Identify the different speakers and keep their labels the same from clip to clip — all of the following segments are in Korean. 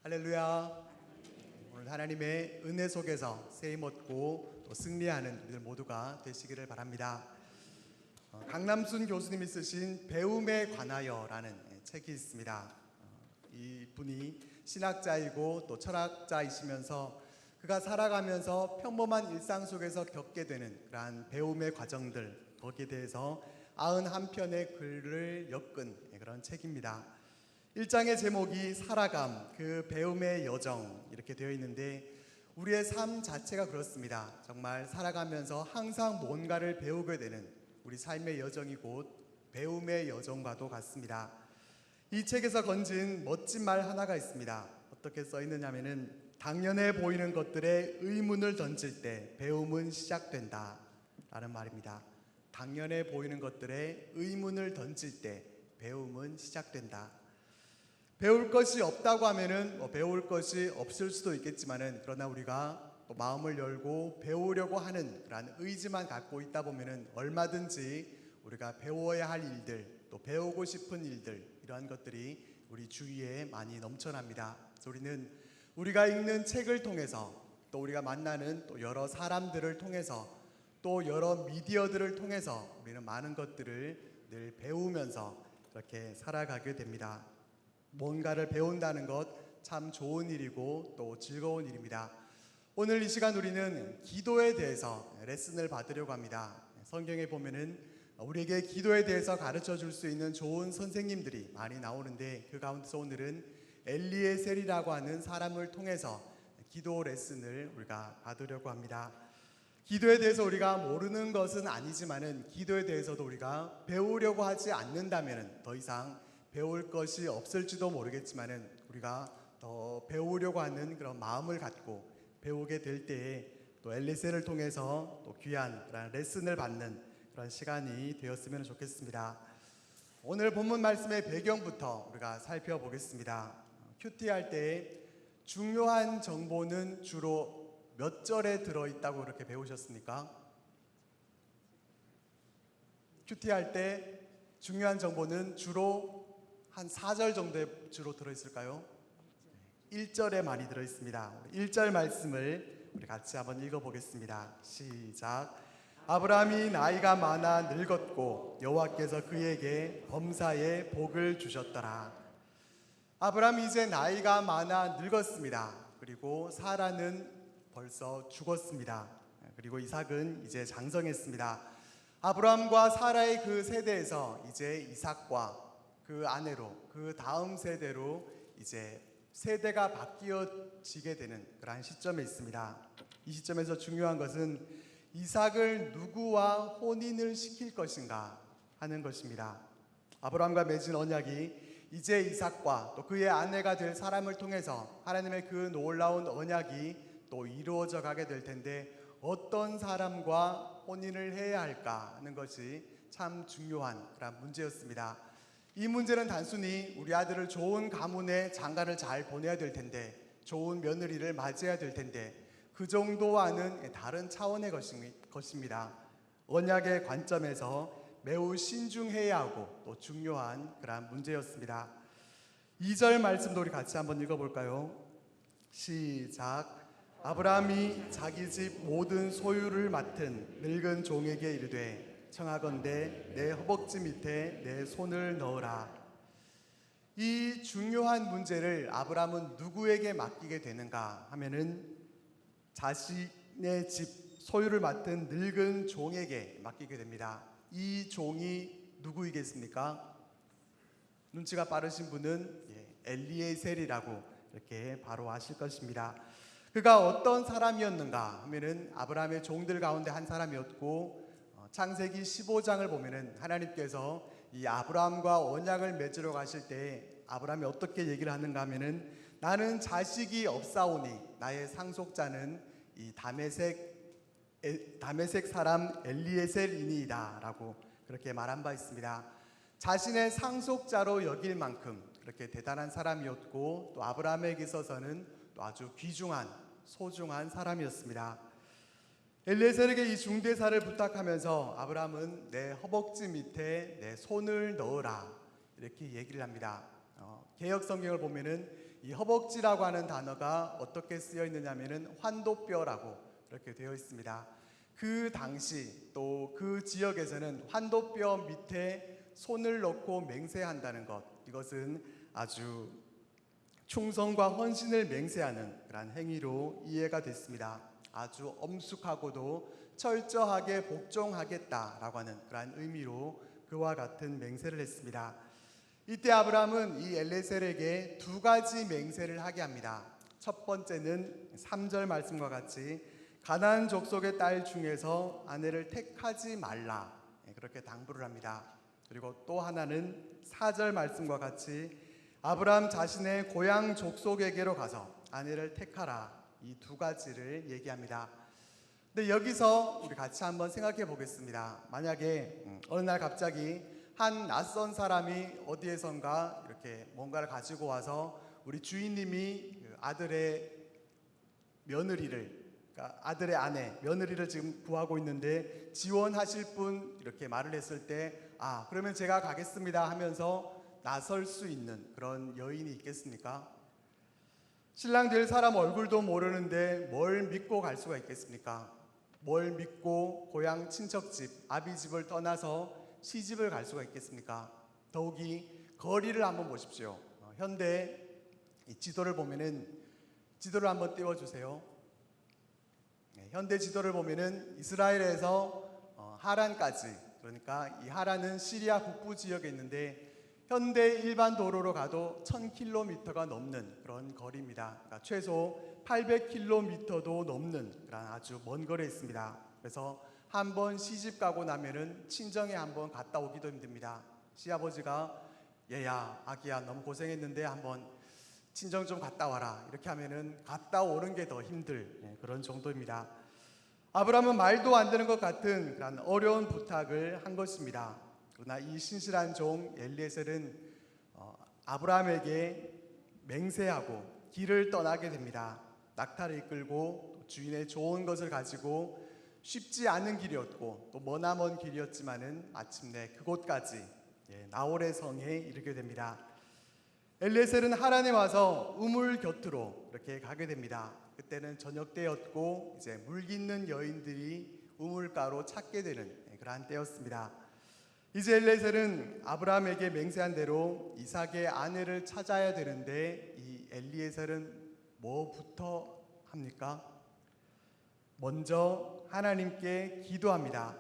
Speaker 1: 할렐루야. 오늘 하나님의 은혜 속에서 세임 얻고 또 승리하는 우리들 모두가 되시기를 바랍니다. 강남순 교수님이 쓰신 배움에 관하여라는 책이 있습니다. 이분이 신학자이고 또 철학자이시면서 그가 살아가면서 평범한 일상 속에서 겪게 되는 그러한 배움의 과정들, 거기에 대해서 91편의 글을 엮은 그런 책입니다. 1장의 제목이 살아감, 그 배움의 여정 이렇게 되어 있는데 우리의 삶 자체가 그렇습니다. 정말 살아가면서 항상 뭔가를 배우게 되는 우리 삶의 여정이 곧 배움의 여정과도 같습니다. 이 책에서 건진 멋진 말 하나가 있습니다. 어떻게 써 있느냐면은 당연해 보이는 것들에 의문을 던질 때 배움은 시작된다 라는 말입니다. 당연해 보이는 것들에 의문을 던질 때 배움은 시작된다. 배울 것이 없다고 하면은 배울 것이 없을 수도 있겠지만은 그러나 우리가 또 마음을 열고 배우려고 하는 그런 의지만 갖고 있다 보면은 얼마든지 우리가 배워야 할 일들, 또 배우고 싶은 일들, 이러한 것들이 우리 주위에 많이 넘쳐납니다. 그래서 우리는 우리가 읽는 책을 통해서 또 우리가 만나는 또 여러 사람들을 통해서 또 여러 미디어들을 통해서 우리는 많은 것들을 늘 배우면서 그렇게 살아가게 됩니다. 뭔가를 배운다는 것 참 좋은 일이고 또 즐거운 일입니다. 오늘 이 시간 우리는 기도에 대해서 레슨을 받으려고 합니다. 성경에 보면은 우리에게 기도에 대해서 가르쳐 줄 수 있는 좋은 선생님들이 많이 나오는데 그 가운데서 오늘은 엘리에셀이라고 하는 사람을 통해서 기도 레슨을 우리가 받으려고 합니다. 기도에 대해서 우리가 모르는 것은 아니지만은 기도에 대해서도 우리가 배우려고 하지 않는다면은 더 이상 배울 것이 없을지도 모르겠지만은 우리가 더 배우려고 하는 그런 마음을 갖고 배우게 될 때에 또 엘리셀을 통해서 또 귀한 그런 레슨을 받는 그런 시간이 되었으면 좋겠습니다. 오늘 본문 말씀의 배경부터 우리가 살펴보겠습니다. 큐티 할 때 중요한 정보는 주로 몇 절에 들어있다고 그렇게 배우셨습니까? 큐티 할 때 중요한 정보는 주로 한 4절 정도에 주로 들어있을까요? 1절에 많이 들어있습니다. 1절 말씀을 우리 같이 한번 읽어보겠습니다. 시작. 아브라함이 나이가 많아 늙었고 여호와께서 그에게 범사에 복을 주셨더라. 아브라함이 이제 나이가 많아 늙었습니다. 그리고 사라는 벌써 죽었습니다. 그리고 이삭은 이제 장성했습니다. 아브라함과 사라의 그 세대에서 이제 이삭과 그 아내로 그 다음 세대로 이제 세대가 바뀌어지게 되는 그러한 시점에 있습니다. 이 시점에서 중요한 것은 이삭을 누구와 혼인을 시킬 것인가 하는 것입니다. 아브라함과 맺은 언약이 이제 이삭과 또 그의 아내가 될 사람을 통해서 하나님의 그 놀라운 언약이 또 이루어져 가게 될 텐데 어떤 사람과 혼인을 해야 할까 하는 것이 참 중요한 그런 문제였습니다. 이 문제는 단순히 우리 아들을 좋은 가문에 장가를 잘 보내야 될 텐데 좋은 며느리를 맞이해야 될 텐데 그 정도와는 다른 차원의 것입니다. 언약의 관점에서 매우 신중해야 하고 또 중요한 그러한 문제였습니다. 2절 말씀도 우리 같이 한번 읽어볼까요? 시작. 아브라함이 자기 집 모든 소유를 맡은 늙은 종에게 이르되 청하건대 내 허벅지 밑에 내 손을 넣으라. 이 중요한 문제를 아브라함은 누구에게 맡기게 되는가 하면은 자신의 집 소유를 맡은 늙은 종에게 맡기게 됩니다. 이 종이 누구이겠습니까? 눈치가 빠르신 분은 엘리에셀이라고 이렇게 바로 아실 것입니다. 그가 어떤 사람이었는가 하면은 아브라함의 종들 가운데 한 사람이었고 창세기 15장을 보면은 하나님께서 이 아브라함과 언약을 맺으러 가실 때 아브라함이 어떻게 얘기를 하는가 하면은 나는 자식이 없사오니 나의 상속자는 이 다메섹 사람 엘리에셀이니이다 라고 그렇게 말한 바 있습니다. 자신의 상속자로 여길 만큼 그렇게 대단한 사람이었고 또 아브라함에게 있어서는 또 아주 귀중한 소중한 사람이었습니다. 엘리에셀에게 이 중대사를 부탁하면서 아브라함은 내 허벅지 밑에 내 손을 넣으라 이렇게 얘기를 합니다. 개역 성경을 보면은 이 허벅지라고 하는 단어가 어떻게 쓰여 있느냐면은 환도뼈라고 이렇게 되어 있습니다. 그 당시 또 그 지역에서는 환도뼈 밑에 손을 넣고 맹세한다는 것, 이것은 아주 충성과 헌신을 맹세하는 그러한 행위로 이해가 됐습니다. 아주 엄숙하고도 철저하게 복종하겠다라고 하는 그러한 의미로 그와 같은 맹세를 했습니다. 이때 아브라함은 이 엘ie셀에게 두 가지 맹세를 하게 합니다. 첫 번째는 3절 말씀과 같이 가나안 족속의 딸 중에서 아내를 택하지 말라, 그렇게 당부를 합니다. 그리고 또 하나는 4절 말씀과 같이 아브라함 자신의 고향 족속에게로 가서 아내를 택하라, 이 두 가지를 얘기합니다. 근데 여기서 우리 같이 한번 생각해 보겠습니다. 만약에 어느 날 갑자기 한 낯선 사람이 어디에선가 이렇게 뭔가를 가지고 와서 우리 주인님이 아들의 며느리를, 그러니까 아들의 아내, 며느리를 지금 구하고 있는데 지원하실 분, 이렇게 말을 했을 때 그러면 제가 가겠습니다 하면서 나설 수 있는 그런 여인이 있겠습니까? 신랑 될 사람 얼굴도 모르는데 뭘 믿고 갈 수가 있겠습니까? 뭘 믿고 고향 친척집, 아비집을 떠나서 시집을 갈 수가 있겠습니까? 더욱이 거리를 한번 보십시오. 현대 지도를 보면은, 지도를 한번 띄워주세요. 현대 지도를 보면은 이스라엘에서 하란까지, 그러니까 이 하란은 시리아 북부 지역에 있는데 현대 일반 도로로 가도 1000km가 넘는 그런 거리입니다. 그러니까 최소 800km도 넘는 그런 아주 먼 거리에 있습니다. 그래서 한번 시집 가고 나면은 친정에 한번 갔다 오기도 힘듭니다. 시아버지가 얘야, 아기야, 너무 고생했는데 한번 친정 좀 갔다 와라, 이렇게 하면은 갔다 오는 게 더 힘들 그런 정도입니다. 아브라함은 말도 안 되는 것 같은 그런 어려운 부탁을 한 것입니다. 그러나 이 신실한 종 엘ie셀은 아브라함에게 맹세하고 길을 떠나게 됩니다. 낙타를 이끌고 주인의 좋은 것을 가지고 쉽지 않은 길이었고 또 머나먼 길이었지만은 마침내 그곳까지 나홀의 성에 이르게 됩니다. 엘ie셀은 하란에 와서 우물 곁으로 이렇게 가게 됩니다. 그때는 저녁 때였고 이제 물 깃는 여인들이 우물가로 찾게 되는 그러한 때였습니다. 이제 엘ie셀은 아브라함에게 맹세한 대로 이삭의 아내를 찾아야 되는데 이 엘ie셀은 뭐부터 합니까? 먼저 하나님께 기도합니다.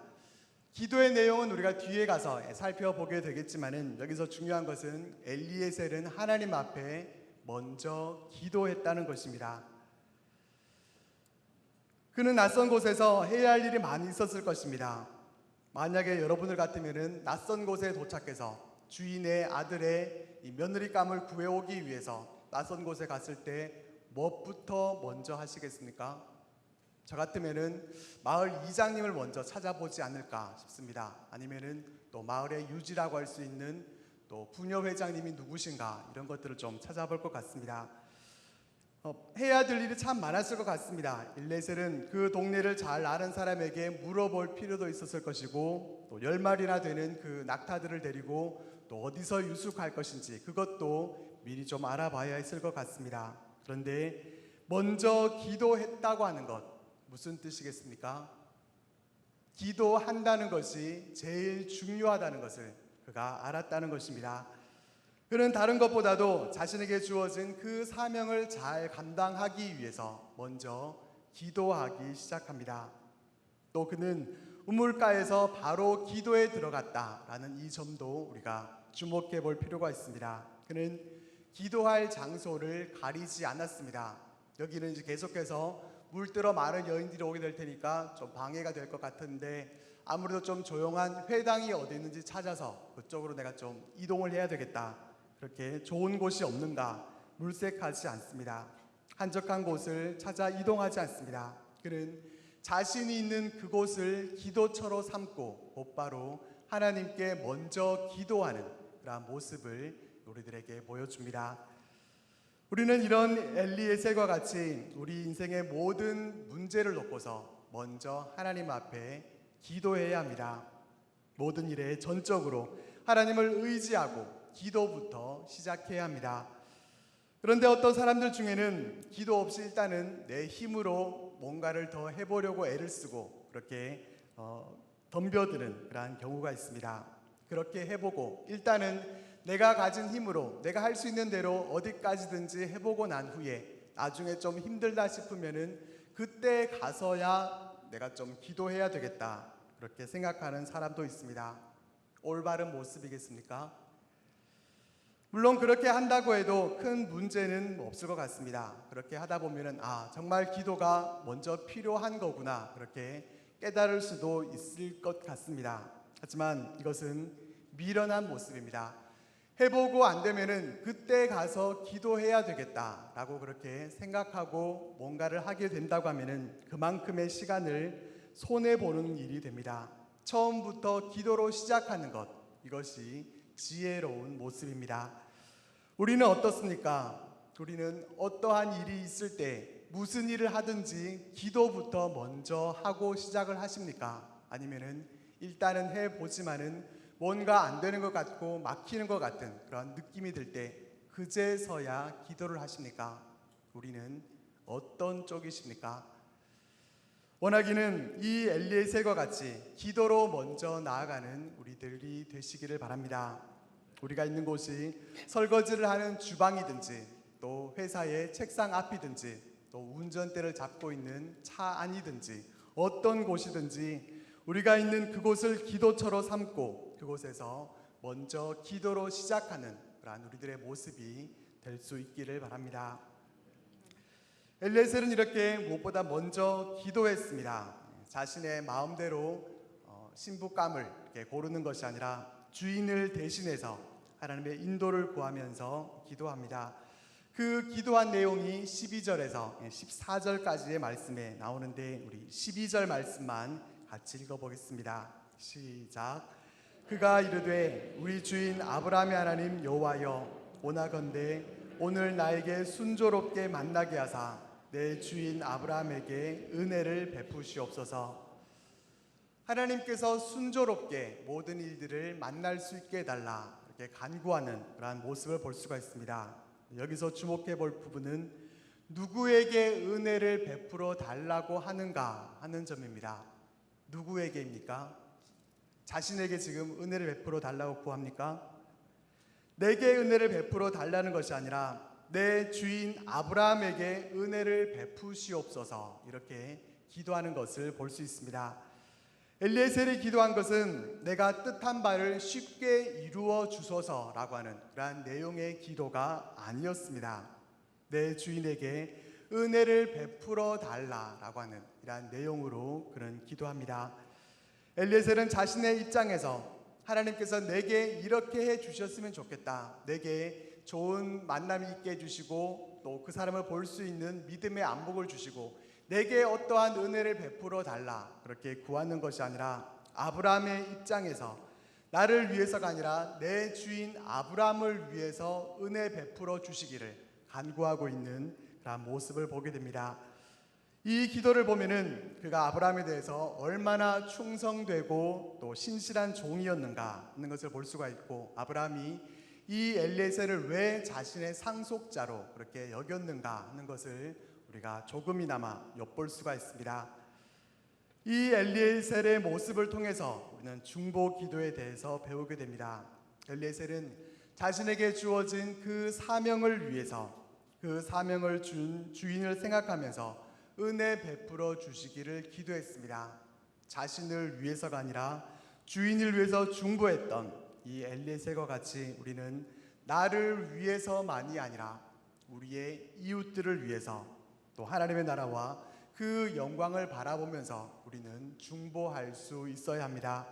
Speaker 1: 기도의 내용은 우리가 뒤에 가서 살펴보게 되겠지만은 여기서 중요한 것은 엘ie셀은 하나님 앞에 먼저 기도했다는 것입니다. 그는 낯선 곳에서 해야 할 일이 많이 있었을 것입니다. 만약에 여러분들 같으면은 낯선 곳에 도착해서 주인의 아들의 이 며느리감을 구해오기 위해서 낯선 곳에 갔을 때 무엇부터 먼저 하시겠습니까? 저 같으면은 마을 이장님을 먼저 찾아보지 않을까 싶습니다. 아니면은 또 마을의 유지라고 할 수 있는 또 부녀 회장님이 누구신가, 이런 것들을 좀 찾아볼 것 같습니다. 해야 될 일이 참 많았을 것 같습니다. 엘ie셀은 그 동네를 잘 아는 사람에게 물어볼 필요도 있었을 것이고 또 10마리나 되는 그 낙타들을 데리고 또 어디서 유숙할 것인지 그것도 미리 좀 알아봐야 했을 것 같습니다. 그런데 먼저 기도했다고 하는 것, 무슨 뜻이겠습니까? 기도한다는 것이 제일 중요하다는 것을 그가 알았다는 것입니다. 그는 다른 것보다도 자신에게 주어진 그 사명을 잘 감당하기 위해서 먼저 기도하기 시작합니다. 또 그는 우물가에서 바로 기도에 들어갔다라는 이 점도 우리가 주목해 볼 필요가 있습니다. 그는 기도할 장소를 가리지 않았습니다. 여기는 이제 계속해서 물들어 많은 여인들이 오게 될 테니까 좀 방해가 될 것 같은데 아무래도 좀 조용한 회당이 어디 있는지 찾아서 그쪽으로 내가 좀 이동을 해야 되겠다, 그렇게 좋은 곳이 없는가 물색하지 않습니다. 한적한 곳을 찾아 이동하지 않습니다. 그는 자신이 있는 그곳을 기도처로 삼고 곧바로 하나님께 먼저 기도하는 그런 모습을 우리들에게 보여줍니다. 우리는 이런 엘ie셀과 같이 우리 인생의 모든 문제를 놓고서 먼저 하나님 앞에 기도해야 합니다. 모든 일에 전적으로 하나님을 의지하고 기도부터 시작해야 합니다. 그런데 어떤 사람들 중에는 기도 없이 일단은 내 힘으로 뭔가를 더 해보려고 애를 쓰고 그렇게 덤벼드는 그러한 경우가 있습니다. 그렇게 해보고 일단은 내가 가진 힘으로 내가 할 수 있는 대로 어디까지든지 해보고 난 후에 나중에 좀 힘들다 싶으면은 그때 가서야 내가 좀 기도해야 되겠다 그렇게 생각하는 사람도 있습니다. 올바른 모습이겠습니까? 물론 그렇게 한다고 해도 큰 문제는 없을 것 같습니다. 그렇게 하다 보면은 정말 기도가 먼저 필요한 거구나 그렇게 깨달을 수도 있을 것 같습니다. 하지만 이것은 미련한 모습입니다. 해보고 안 되면은 그때 가서 기도해야 되겠다라고 그렇게 생각하고 뭔가를 하게 된다고 하면은 그만큼의 시간을 손해보는 일이 됩니다. 처음부터 기도로 시작하는 것, 이것이 지혜로운 모습입니다. 우리는 어떻습니까? 우리는 어떠한 일이 있을 때 무슨 일을 하든지 기도부터 먼저 하고 시작을 하십니까? 아니면은 일단은 해보지만은 뭔가 안 되는 것 같고 막히는 것 같은 그런 느낌이 들 때 그제서야 기도를 하십니까? 우리는 어떤 쪽이십니까? 원하기는 이 엘리에셀과 같이 기도로 먼저 나아가는 우리들이 되시기를 바랍니다. 우리가 있는 곳이 설거지를 하는 주방이든지 또 회사의 책상 앞이든지 또 운전대를 잡고 있는 차 안이든지 어떤 곳이든지 우리가 있는 그곳을 기도처로 삼고 그곳에서 먼저 기도로 시작하는 그러한 우리들의 모습이 될 수 있기를 바랍니다. 엘리에셀은 이렇게 무엇보다 먼저 기도했습니다. 자신의 마음대로 신부감을 이렇게 고르는 것이 아니라 주인을 대신해서 하나님의 인도를 구하면서 기도합니다. 그 기도한 내용이 12절에서 14절까지의 말씀에 나오는데 우리 12절 말씀만 같이 읽어보겠습니다. 시작. 그가 이르되 우리 주인 아브라함의 하나님 여호와여 원하건대 오늘 나에게 순조롭게 만나게 하사 내 주인 아브라함에게 은혜를 베푸시옵소서. 하나님께서 순조롭게 모든 일들을 만날 수 있게 해달라 이렇게 간구하는 그러한 모습을 볼 수가 있습니다. 여기서 주목해 볼 부분은 누구에게 은혜를 베풀어 달라고 하는가 하는 점입니다. 누구에게입니까? 자신에게 지금 은혜를 베풀어 달라고 구합니까? 내게 은혜를 베풀어 달라는 것이 아니라 내 주인 아브라함에게 은혜를 베푸시옵소서 이렇게 기도하는 것을 볼 수 있습니다. 엘리에셀이 기도한 것은 내가 뜻한 바를 쉽게 이루어 주소서라고 하는 그러한 내용의 기도가 아니었습니다. 내 주인에게 은혜를 베풀어 달라라고 하는 이러한 내용으로 그는 기도합니다. 엘리에셀은 자신의 입장에서 하나님께서 내게 이렇게 해 주셨으면 좋겠다. 내게 좋은 만남이 있게 해주시고 또 그 사람을 볼 수 있는 믿음의 안복을 주시고 내게 어떠한 은혜를 베풀어 달라 그렇게 구하는 것이 아니라 아브라함의 입장에서 나를 위해서가 아니라 내 주인 아브라함을 위해서 은혜 베풀어 주시기를 간구하고 있는 그런 모습을 보게 됩니다. 이 기도를 보면은 그가 아브라함에 대해서 얼마나 충성되고 또 신실한 종이었는가 하는 것을 볼 수가 있고 아브라함이 이 엘리에셀을 왜 자신의 상속자로 그렇게 여겼는가 하는 것을 우리가 조금이나마 엿볼 수가 있습니다. 이 엘리에셀의 모습을 통해서 우리는 중보 기도에 대해서 배우게 됩니다. 엘리에셀은 자신에게 주어진 그 사명을 위해서 그 사명을 준 주인을 생각하면서 은혜 베풀어 주시기를 기도했습니다. 자신을 위해서가 아니라 주인을 위해서 중보했던 이 엘리에셀과 같이 우리는 나를 위해서만이 아니라 우리의 이웃들을 위해서 또 하나님의 나라와 그 영광을 바라보면서 우리는 중보할 수 있어야 합니다.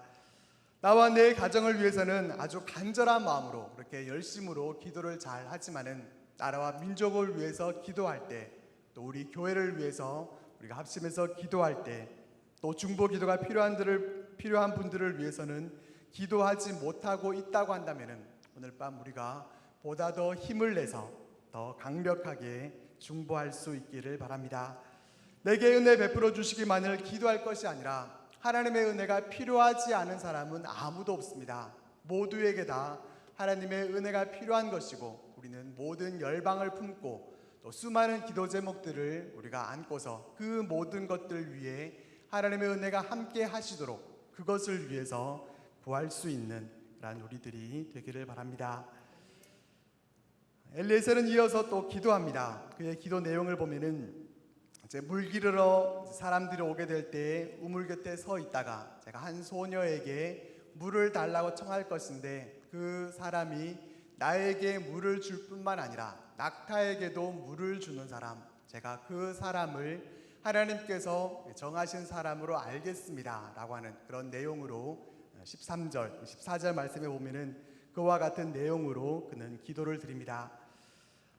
Speaker 1: 나와 내 가정을 위해서는 아주 간절한 마음으로 그렇게 열심으로 기도를 잘 하지만은 나라와 민족을 위해서 기도할 때 또 우리 교회를 위해서 우리가 합심해서 기도할 때 또 중보 기도가 필요한 분들을 위해서는 기도하지 못하고 있다고 한다면은 오늘 밤 우리가 보다 더 힘을 내서 더 강력하게 중보할 수 있기를 바랍니다. 내게 은혜 베풀어 주시기만을 기도할 것이 아니라 하나님의 은혜가 필요하지 않은 사람은 아무도 없습니다. 모두에게 다 하나님의 은혜가 필요한 것이고 우리는 모든 열방을 품고 또 수많은 기도 제목들을 우리가 안고서 그 모든 것들 위에 하나님의 은혜가 함께 하시도록 그것을 위해서 구할 수 있는 그런 우리들이 되기를 바랍니다. 엘리에셀은 이어서 또 기도합니다. 그의 기도 내용을 보면은 이제 물 기르러 사람들이 오게 될 때 우물 곁에 서 있다가 제가 한 소녀에게 물을 달라고 청할 것인데 그 사람이 나에게 물을 줄 뿐만 아니라 낙타에게도 물을 주는 사람, 제가 그 사람을 하나님께서 정하신 사람으로 알겠습니다 라고 하는 그런 내용으로 13절, 14절 말씀에 보면은 그와 같은 내용으로 그는 기도를 드립니다.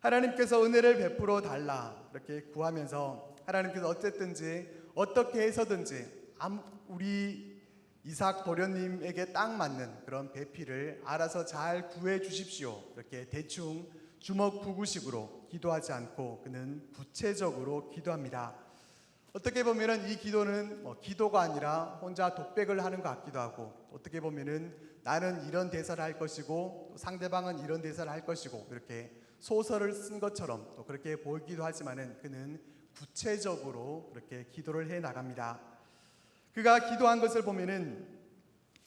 Speaker 1: 하나님께서 은혜를 베풀어 달라 이렇게 구하면서 하나님께서 어쨌든지 어떻게 해서든지 우리 이삭 도련님에게 딱 맞는 그런 배필을 알아서 잘 구해 주십시오. 이렇게 대충 주먹구구식으로 기도하지 않고 그는 구체적으로 기도합니다. 어떻게 보면은 이 기도는 기도가 아니라 혼자 독백을 하는 것 같기도 하고, 어떻게 보면은 나는 이런 대사를 할 것이고 또 상대방은 이런 대사를 할 것이고 이렇게 소설을 쓴 것처럼 또 그렇게 보이기도 하지만은 그는 구체적으로 그렇게 기도를 해 나갑니다. 그가 기도한 것을 보면은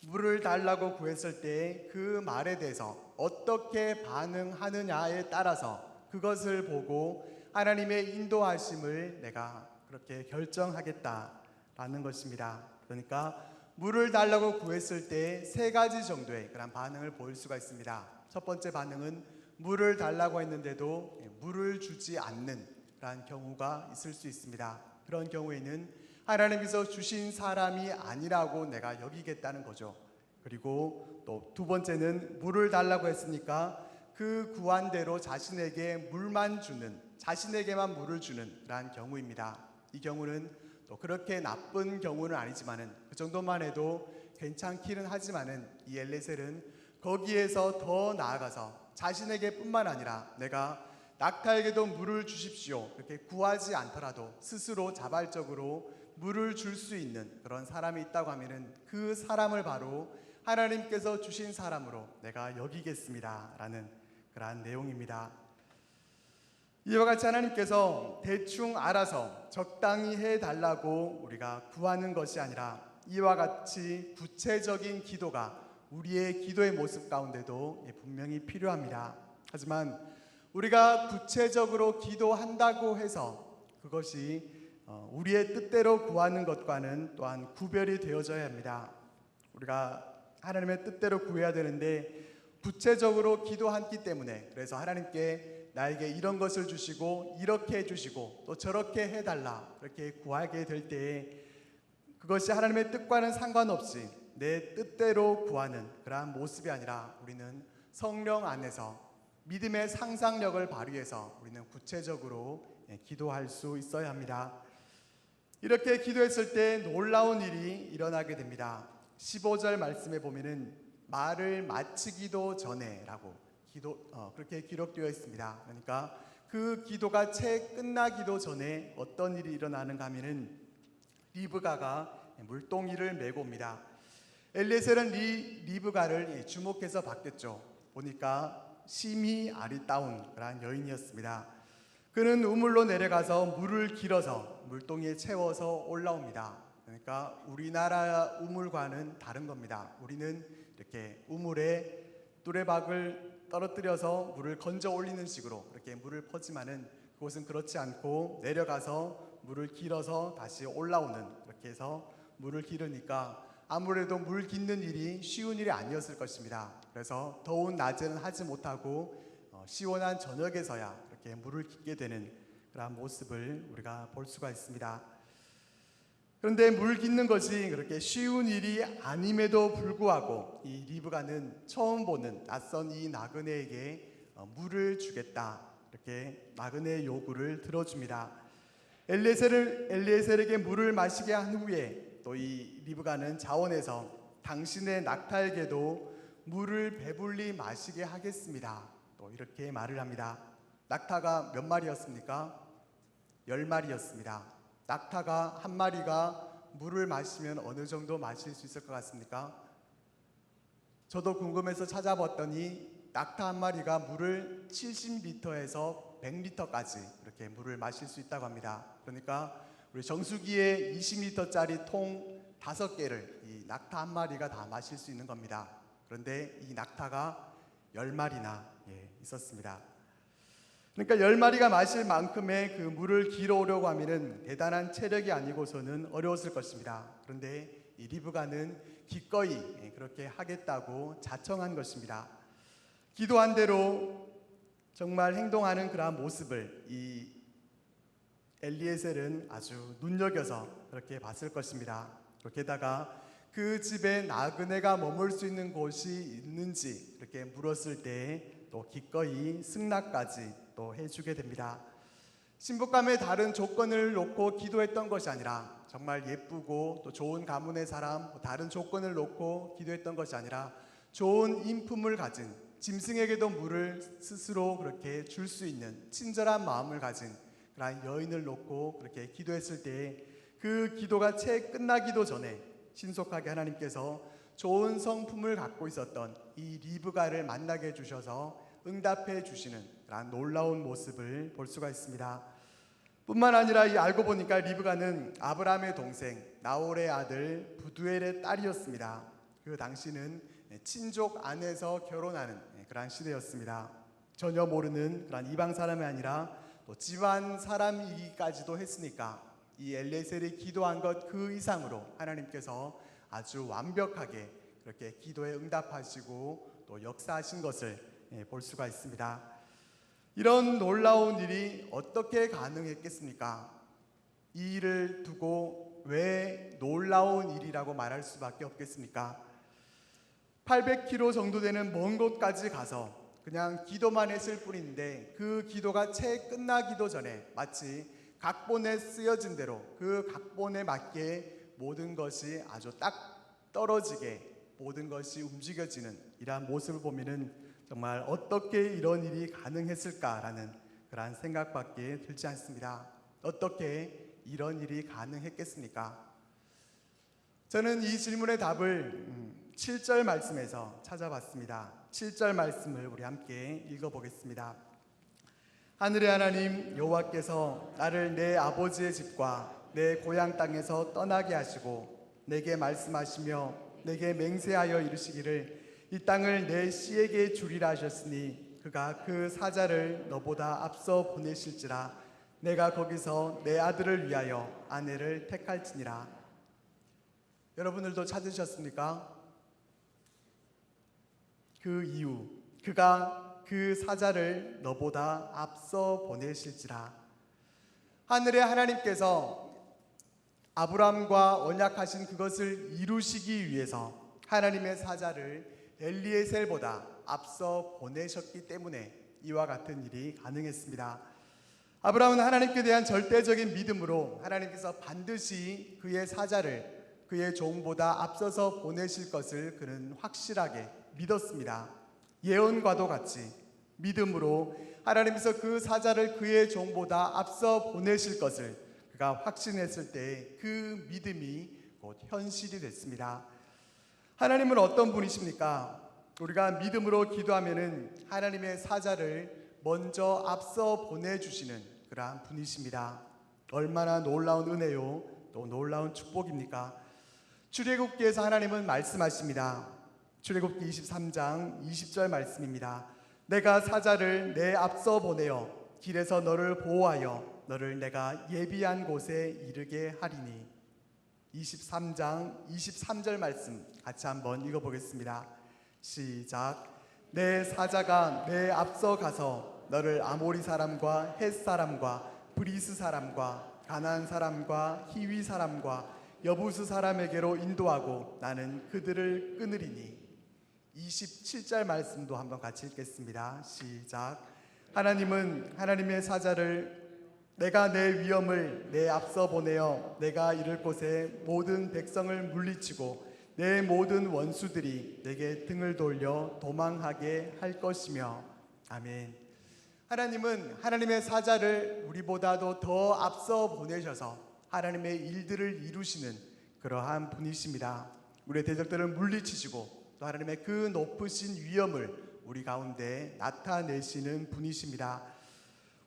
Speaker 1: 물을 달라고 구했을 때 그 말에 대해서 어떻게 반응하느냐에 따라서 그것을 보고 하나님의 인도하심을 내가 그렇게 결정하겠다라는 것입니다. 그러니까 물을 달라고 구했을 때 세 가지 정도의 그런 반응을 보일 수가 있습니다. 첫 번째 반응은 물을 달라고 했는데도 물을 주지 않는 그런 경우가 있을 수 있습니다. 그런 경우에는 하나님께서 주신 사람이 아니라고 내가 여기겠다는 거죠. 그리고 또 두 번째는 물을 달라고 했으니까 그 구한 대로 자신에게 물만 주는, 자신에게만 물을 주는 그런 경우입니다. 이 경우는 또 그렇게 나쁜 경우는 아니지만은 그 정도만 해도 괜찮기는 하지만은 이 엘리에셀은 거기에서 더 나아가서 자신에게 뿐만 아니라 내가 낙타에게도 물을 주십시오 그렇게 구하지 않더라도 스스로 자발적으로 물을 줄 수 있는 그런 사람이 있다고 하면은 그 사람을 바로 하나님께서 주신 사람으로 내가 여기겠습니다 라는 그러한 내용입니다. 이와 같이 하나님께서 대충 알아서 적당히 해달라고 우리가 구하는 것이 아니라 이와 같이 구체적인 기도가 우리의 기도의 모습 가운데도 분명히 필요합니다. 하지만 우리가 구체적으로 기도한다고 해서 그것이 우리의 뜻대로 구하는 것과는 또한 구별이 되어져야 합니다. 우리가 하나님의 뜻대로 구해야 되는데 구체적으로 기도했기 때문에, 그래서 하나님께 나에게 이런 것을 주시고 이렇게 해주시고 또 저렇게 해달라 이렇게 구하게 될 때에 그것이 하나님의 뜻과는 상관없이 내 뜻대로 구하는 그러한 모습이 아니라 우리는 성령 안에서 믿음의 상상력을 발휘해서 우리는 구체적으로 기도할 수 있어야 합니다. 이렇게 기도했을 때 놀라운 일이 일어나게 됩니다. 15절 말씀에 보면은 말을 마치기도 전에라고 그렇게 기록되어 있습니다. 그러니까 그 기도가 채 끝나기도 전에 어떤 일이 일어나는가 하면은 리브가가 물동이를 메고 옵니다. 엘리에셀은 리브가를 주목해서 봤겠죠. 보니까 심히 아리따운 그런 여인이었습니다. 그는 우물로 내려가서 물을 길어서 물동이에 채워서 올라옵니다. 그러니까 우리나라 우물과는 다른 겁니다. 우리는 이렇게 우물에 뚜레박을 떨어뜨려서 물을 건져 올리는 식으로 이렇게 물을 퍼지만은 그곳은 그렇지 않고 내려가서 물을 길어서 다시 올라오는, 그렇게 해서 물을 기르니까 아무래도 물 깃는 일이 쉬운 일이 아니었을 것입니다. 그래서 더운 낮에는 하지 못하고 시원한 저녁에서야 이렇게 물을 깃게 되는 그런 모습을 우리가 볼 수가 있습니다. 그런데 물 깃는 것이 그렇게 쉬운 일이 아님에도 불구하고 이 리브가는 처음 보는 낯선 이 나그네에게 물을 주겠다 이렇게 나그네의 요구를 들어줍니다. 엘리에셀에게 물을 마시게 한 후에 또 이 리브가는 자원해서 당신의 낙타에게도 물을 배불리 마시게 하겠습니다. 또 이렇게 말을 합니다. 낙타가 몇 마리였습니까? 10마리였습니다. 낙타가 한 마리가 물을 마시면 어느 정도 마실 수 있을 것 같습니까? 저도 궁금해서 찾아봤더니 낙타 한 마리가 물을 70리터에서 100리터까지 이렇게 물을 마실 수 있다고 합니다. 그러니까 우리 정수기에 20리터짜리 통 5개를 이 낙타 한 마리가 다 마실 수 있는 겁니다. 그런데 이 낙타가 10마리나 있었습니다. 그러니까 10마리가 마실 만큼의 그 물을 길어오려고 하면은 대단한 체력이 아니고서는 어려웠을 것입니다. 그런데 이 리브가는 기꺼이 그렇게 하겠다고 자청한 것입니다. 기도한 대로 정말 행동하는 그러한 모습을 이 엘리에셀은 아주 눈여겨서 그렇게 봤을 것입니다. 게다가 그 집에 나그네가 머물 수 있는 곳이 있는지 이렇게 물었을 때 또 기꺼이 승낙까지 또 해주게 됩니다. 신부감의 다른 조건을 놓고 기도했던 것이 아니라 정말 예쁘고 또 좋은 가문의 사람, 다른 조건을 놓고 기도했던 것이 아니라 좋은 인품을 가진 짐승에게도 물을 스스로 그렇게 줄 수 있는 친절한 마음을 가진 그런 여인을 놓고 그렇게 기도했을 때 그 기도가 채 끝나기도 전에 신속하게 하나님께서 좋은 성품을 갖고 있었던 이 리브가를 만나게 해주셔서 응답해 주시는 그런 놀라운 모습을 볼 수가 있습니다. 뿐만 아니라 이 알고 보니까 리브가는 아브라함의 동생 나홀의 아들 부두엘의 딸이었습니다. 그 당시는 친족 안에서 결혼하는 그런 시대였습니다. 전혀 모르는 그런 이방 사람이 아니라 또 집안 사람이기까지도 했으니까 이 엘리에셀이 기도한 것 그 이상으로 하나님께서 아주 완벽하게 그렇게 기도에 응답하시고 또 역사하신 것을 볼 수가 있습니다. 이런 놀라운 일이 어떻게 가능했겠습니까? 이 일을 두고 왜 놀라운 일이라고 말할 수밖에 없겠습니까? 800km 정도 되는 먼 곳까지 가서 그냥 기도만 했을 뿐인데 그 기도가 채 끝나기도 전에 마치 각본에 쓰여진 대로 그 각본에 맞게 모든 것이 아주 딱 떨어지게 모든 것이 움직여지는 이러한 모습을 보면은 정말 어떻게 이런 일이 가능했을까라는 그런 생각밖에 들지 않습니다. 어떻게 이런 일이 가능했겠습니까? 저는 이 질문의 답을 7절 말씀에서 찾아봤습니다. 7절 말씀을 우리 함께 읽어보겠습니다. 하늘의 하나님 여호와께서 나를 내 아버지의 집과 내 고향 땅에서 떠나게 하시고 내게 말씀하시며 내게 맹세하여 이르시기를 이 땅을 내 씨에게 주리라 하셨으니 그가 그 사자를 너보다 앞서 보내실지라 내가 거기서 내 아들을 위하여 아내를 택할지니라. 여러분들도 찾으셨습니까? 그 이유, 그가 그 사자를 너보다 앞서 보내실지라. 하늘의 하나님께서 아브라함과 언약하신 그것을 이루시기 위해서 하나님의 사자를 엘리에셀보다 앞서 보내셨기 때문에 이와 같은 일이 가능했습니다. 아브라함은 하나님께 대한 절대적인 믿음으로 하나님께서 반드시 그의 사자를 그의 종보다 앞서서 보내실 것을 그는 확실하게 믿었습니다. 예언과도 같이 믿음으로 하나님께서 그 사자를 그의 종보다 앞서 보내실 것을 그가 확신했을 때 그 믿음이 곧 현실이 됐습니다. 하나님은 어떤 분이십니까? 우리가 믿음으로 기도하면은 하나님의 사자를 먼저 앞서 보내주시는 그러한 분이십니다. 얼마나 놀라운 은혜요, 또 놀라운 축복입니까? 출애굽기에서 하나님은 말씀하십니다. 출애굽기 23장 20절 말씀입니다. 내가 사자를 내 앞서 보내어 길에서 너를 보호하여 너를 내가 예비한 곳에 이르게 하리니. 23장 23절 말씀 같이 한번 읽어보겠습니다. 시작. 내 사자가 내 앞서 가서 너를 아모리 사람과 헷 사람과 브리스 사람과 가나안 사람과 히위 사람과 여부스 사람에게로 인도하고 나는 그들을 끊으리니. 27절 말씀도 한번 같이 읽겠습니다. 시작. 하나님은 하나님의 사자를 내가 내 위엄을 내 앞서 보내어 내가 이를 곳에 모든 백성을 물리치고 내 모든 원수들이 내게 등을 돌려 도망하게 할 것이며. 아멘. 하나님은 하나님의 사자를 우리보다도 더 앞서 보내셔서 하나님의 일들을 이루시는 그러한 분이십니다. 우리의 대적들을 물리치시고 또 하나님의 그 높으신 위엄을 우리 가운데 나타내시는 분이십니다.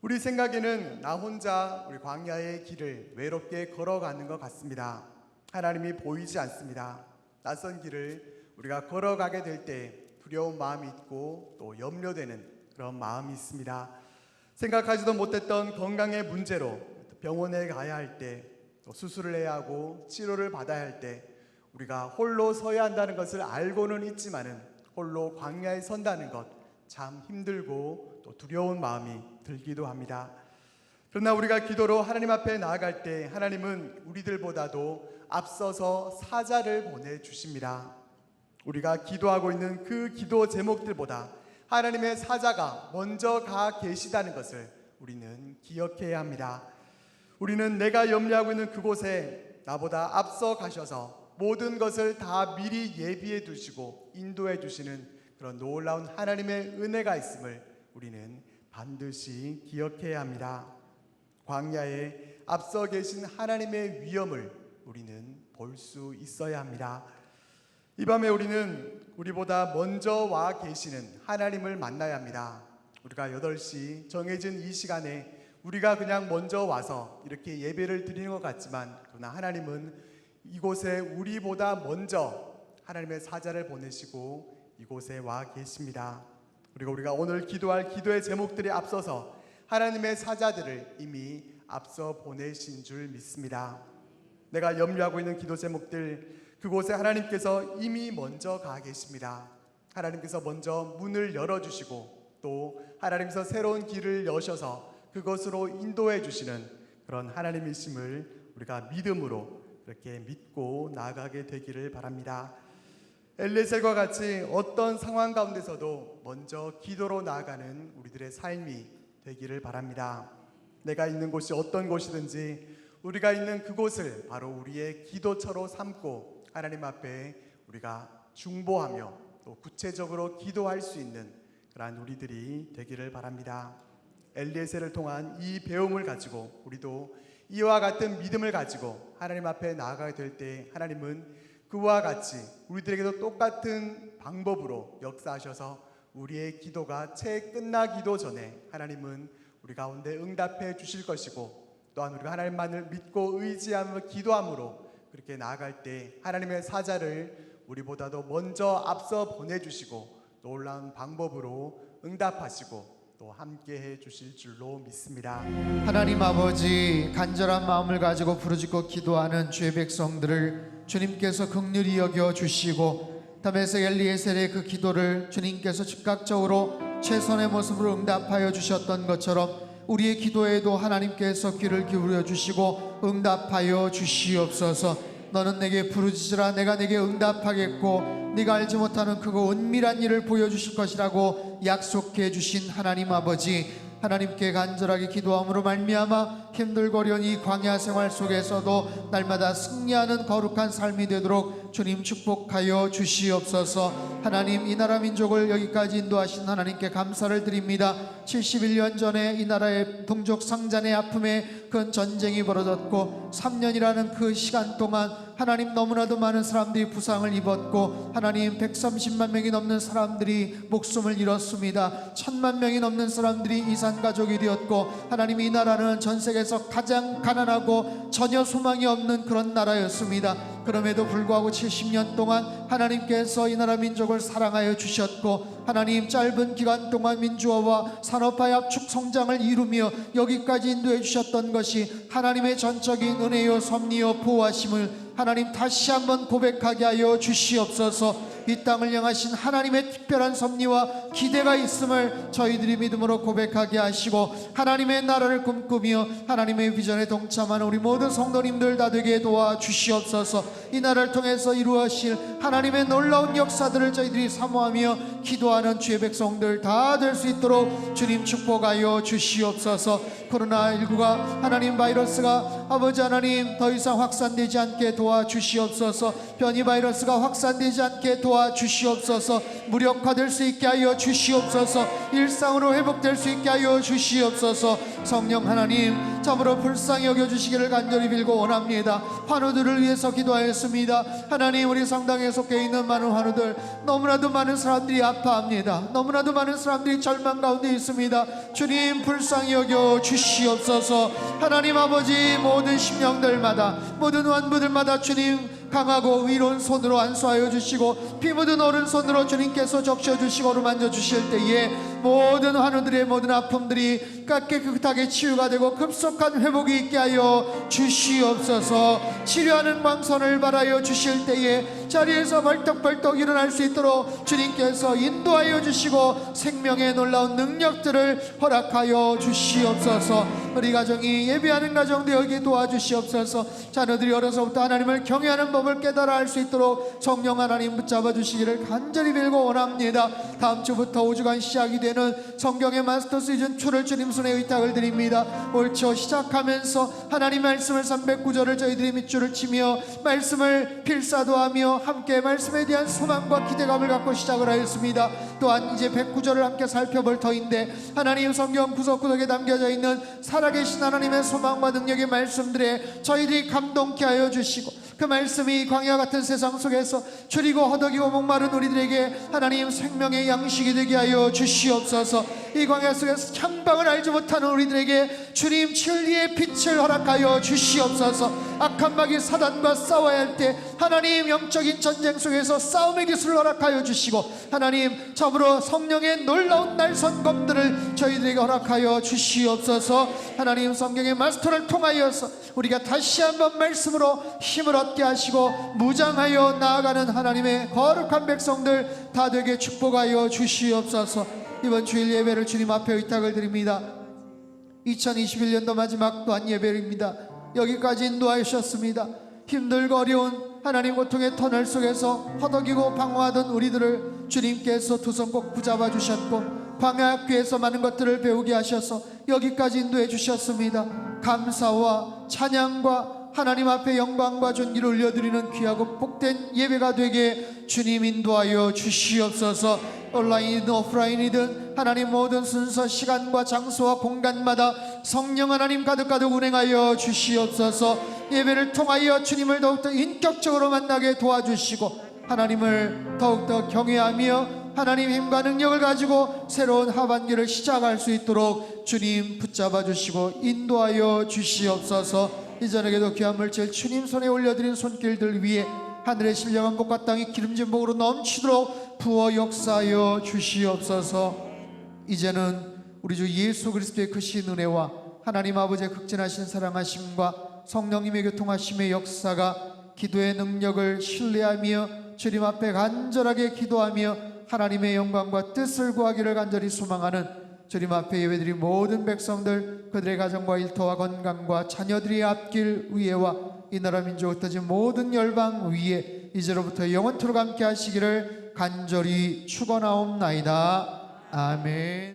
Speaker 1: 우리 생각에는 나 혼자 우리 광야의 길을 외롭게 걸어가는 것 같습니다. 하나님이 보이지 않습니다. 낯선 길을 우리가 걸어가게 될 때 두려운 마음이 있고 또 염려되는 그런 마음이 있습니다. 생각하지도 못했던 건강의 문제로 병원에 가야 할 때, 또 수술을 해야 하고 치료를 받아야 할 때 우리가 홀로 서야 한다는 것을 알고는 있지만은 홀로 광야에 선다는 것 참 힘들고 또 두려운 마음이 들기도 합니다. 그러나 우리가 기도로 하나님 앞에 나아갈 때 하나님은 우리들보다도 앞서서 사자를 보내주십니다. 우리가 기도하고 있는 그 기도 제목들보다 하나님의 사자가 먼저 가 계시다는 것을 우리는 기억해야 합니다. 우리는 내가 염려하고 있는 그곳에 나보다 앞서 가셔서 모든 것을 다 미리 예비해 두시고 인도해 주시는 그런 놀라운 하나님의 은혜가 있음을 우리는 반드시 기억해야 합니다. 광야에 앞서 계신 하나님의 위엄을 우리는 볼 수 있어야 합니다. 이 밤에 우리는 우리보다 먼저 와 계시는 하나님을 만나야 합니다. 우리가 8시 정해진 이 시간에 우리가 그냥 먼저 와서 이렇게 예배를 드리는 것 같지만 그러나 하나님은 이곳에 우리보다 먼저 하나님의 사자를 보내시고 이곳에 와 계십니다. 그리고 우리가 오늘 기도할 기도의 제목들이 앞서서 하나님의 사자들을 이미 앞서 보내신 줄 믿습니다. 내가 염려하고 있는 기도 제목들, 그곳에 하나님께서 이미 먼저 가 계십니다. 하나님께서 먼저 문을 열어주시고 또 하나님께서 새로운 길을 여셔서 그것으로 인도해 주시는 그런 하나님이심을 우리가 믿음으로 그렇게 믿고 나아가게 되기를 바랍니다. 엘리에셀과 같이 어떤 상황 가운데서도 먼저 기도로 나아가는 우리들의 삶이 되기를 바랍니다. 내가 있는 곳이 어떤 곳이든지 우리가 있는 그곳을 바로 우리의 기도처로 삼고 하나님 앞에 우리가 중보하며 또 구체적으로 기도할 수 있는 그러한 우리들이 되기를 바랍니다. 엘리에셀을 통한 이 배움을 가지고 우리도 이와 같은 믿음을 가지고 하나님 앞에 나아가게 될 때 하나님은 그와 같이 우리들에게도 똑같은 방법으로 역사하셔서 우리의 기도가 채 끝나기도 전에 하나님은 우리 가운데 응답해 주실 것이고 또한 우리가 하나님만을 믿고 의지하며 기도함으로 그렇게 나아갈 때 하나님의 사자를 우리보다도 먼저 앞서 보내주시고 놀라운 방법으로 응답하시고 또 함께해 주실 줄로 믿습니다.
Speaker 2: 하나님 아버지, 간절한 마음을 가지고 부르짖고 기도하는 주의 백성들을 주님께서 긍휼히 여겨 주시고 다메섹 엘리에셀의 그 기도를 주님께서 즉각적으로 최선의 모습으로 응답하여 주셨던 것처럼 우리의 기도에도 하나님께서 귀를 기울여 주시고 응답하여 주시옵소서. 너는 내게 부르짖으라 내가 내게 응답하겠고 네가 알지 못하는 크고 은밀한 일을 보여주실 것이라고 약속해 주신 하나님 아버지, 하나님께 간절하게 기도함으로 말미암아 힘들거려온 이 광야 생활 속에서도 날마다 승리하는 거룩한 삶이 되도록 주님 축복하여 주시옵소서. 하나님, 이 나라 민족을 여기까지 인도하신 하나님께 감사를 드립니다. 71년 전에 이 나라의 동족 상잔의 아픔에 큰 전쟁이 벌어졌고 3년이라는 그 시간 동안 하나님 너무나도 많은 사람들이 부상을 입었고 하나님 130만 명이 넘는 사람들이 목숨을 잃었습니다. 1000만 명이 넘는 사람들이 이산가족이 되었고 하나님, 이 나라는 전 세계에서 가장 가난하고 전혀 소망이 없는 그런 나라였습니다. 그럼에도 불구하고 70년 동안 하나님께서 이 나라 민족을 사랑하여 주셨고 하나님, 짧은 기간 동안 민주화와 산업화의 압축 성장을 이루며 여기까지 인도해 주셨던 것이 하나님의 전적인 은혜요 섭리요 보호하심을 하나님 다시 한번 고백하게 하여 주시옵소서. 이 땅을 향하신 하나님의 특별한 섭리와 기대가 있음을 저희들이 믿음으로 고백하게 하시고 하나님의 나라를 꿈꾸며 하나님의 비전에 동참하는 우리 모든 성도님들 다 되게 도와주시옵소서. 이 나라를 통해서 이루어질 하나님의 놀라운 역사들을 저희들이 사모하며 기도하는 주의 백성들 다 될 수 있도록 주님 축복하여 주시옵소서. 코로나19가 하나님 바이러스가 아버지 하나님 더 이상 확산되지 않게 도와주시옵소서. 변이 바이러스가 확산되지 않게 도와주시옵소서. 무력화될 수 있게 하여 주시옵소서. 일상으로 회복될 수 있게 하여 주시옵소서. 성령 하나님, 참으로 불쌍히 여겨주시기를 간절히 빌고 원합니다. 환우들을 위해서 기도하였습니다. 하나님, 우리 성당에 속해 있는 많은 환우들, 너무나도 많은 사람들이 아파합니다. 너무나도 많은 사람들이 절망 가운데 있습니다. 주님, 불쌍히 여겨 주시옵소서. 하나님 아버지, 모든 심령들마다, 모든 환부들마다 주님 강하고 의로운 손으로 안수하여 주시고 피 묻은 오른손으로 주님께서 적셔주시고 어루만져 주실 때에 모든 환우들의 모든 아픔들이 깨끗하게 치유가 되고 급속한 회복이 있게 하여 주시옵소서. 치료하는 광선을 바라여 주실 때에 자리에서 벌떡벌떡 일어날 수 있도록 주님께서 인도하여 주시고 생명의 놀라운 능력들을 허락하여 주시옵소서. 우리 가정이 예배하는 가정 되게 도와주시옵소서. 자녀들이 어려서부터 하나님을 경외하는 법을 깨달아 알 수 있도록 성령 하나님 붙잡아 주시기를 간절히 빌고 원합니다. 다음 주부터 5주간 시작이 되는 성경의 마스터 시즌 2를 주님 손에 의탁을 드립니다. 올 초 시작하면서 하나님 말씀을 309절을 저희들이 밑줄을 치며 말씀을 필사도하며 함께 말씀에 대한 소망과 기대감을 갖고 시작을 하였습니다. 또한 이제 109절을 함께 살펴볼 터인데 하나님 성경 구석구석에 담겨져 있는 살아계신 하나님의 소망과 능력의 말씀들에 저희들이 감동케 하여 주시고 그 말씀이 광야 같은 세상 속에서 줄이고 허덕이고 목마른 우리들에게 하나님 생명의 양식이 되게 하여 주시옵소서. 이 광야 속에서 향방을 알지 못하는 우리들에게 주님 진리의 빛을 허락하여 주시옵소서. 악한 마귀 사단과 싸워야 할 때 하나님 영적인 전쟁 속에서 싸움의 기술을 허락하여 주시고 하나님 참으로 성령의 놀라운 날선검들을 저희들에게 허락하여 주시옵소서. 하나님 성경의 마스터를 통하여서 우리가 다시 한번 말씀으로 힘을 얻게 하시고 무장하여 나아가는 하나님의 거룩한 백성들 다 되게 축복하여 주시옵소서. 이번 주일 예배를 주님 앞에 의탁을 드립니다. 2021년도 마지막 또한 예배입니다. 여기까지 인도하셨습니다. 힘들고 어려운 하나님 고통의 터널 속에서 허덕이고 방황하던 우리들을 주님께서 두 손 꼭 붙잡아 주셨고 광야학교에서 많은 것들을 배우게 하셔서 여기까지 인도해 주셨습니다. 감사와 찬양과 하나님 앞에 영광과 존귀를 올려드리는 귀하고 복된 예배가 되게 주님 인도하여 주시옵소서. 온라인이든 오프라인이든 하나님 모든 순서 시간과 장소와 공간마다 성령 하나님 가득가득 운행하여 주시옵소서. 예배를 통하여 주님을 더욱더 인격적으로 만나게 도와주시고 하나님을 더욱더 경외하며 하나님 힘과 능력을 가지고 새로운 하반기를 시작할 수 있도록 주님 붙잡아 주시고 인도하여 주시옵소서. 이전에도 귀한 물질 주님 손에 올려드린 손길들 위에 하늘의 신령한 복과 땅이 기름진 복으로 넘치도록 부어 역사하여 주시옵소서. 이제는 우리 주 예수 그리스도의 크신 은혜와 하나님 아버지의 극진하신 사랑하심과 성령님의 교통하심의 역사가 기도의 능력을 신뢰하며 주님 앞에 간절하게 기도하며 하나님의 영광과 뜻을 구하기를 간절히 소망하는 주님 앞에 예배드린 모든 백성들 그들의 가정과 일터와 건강과 자녀들의 앞길 위에와 이 나라 민족 흩어진 모든 열방 위에 이제로부터 영원토록 함께 하시기를 간절히 축원하옵나이다. 아멘.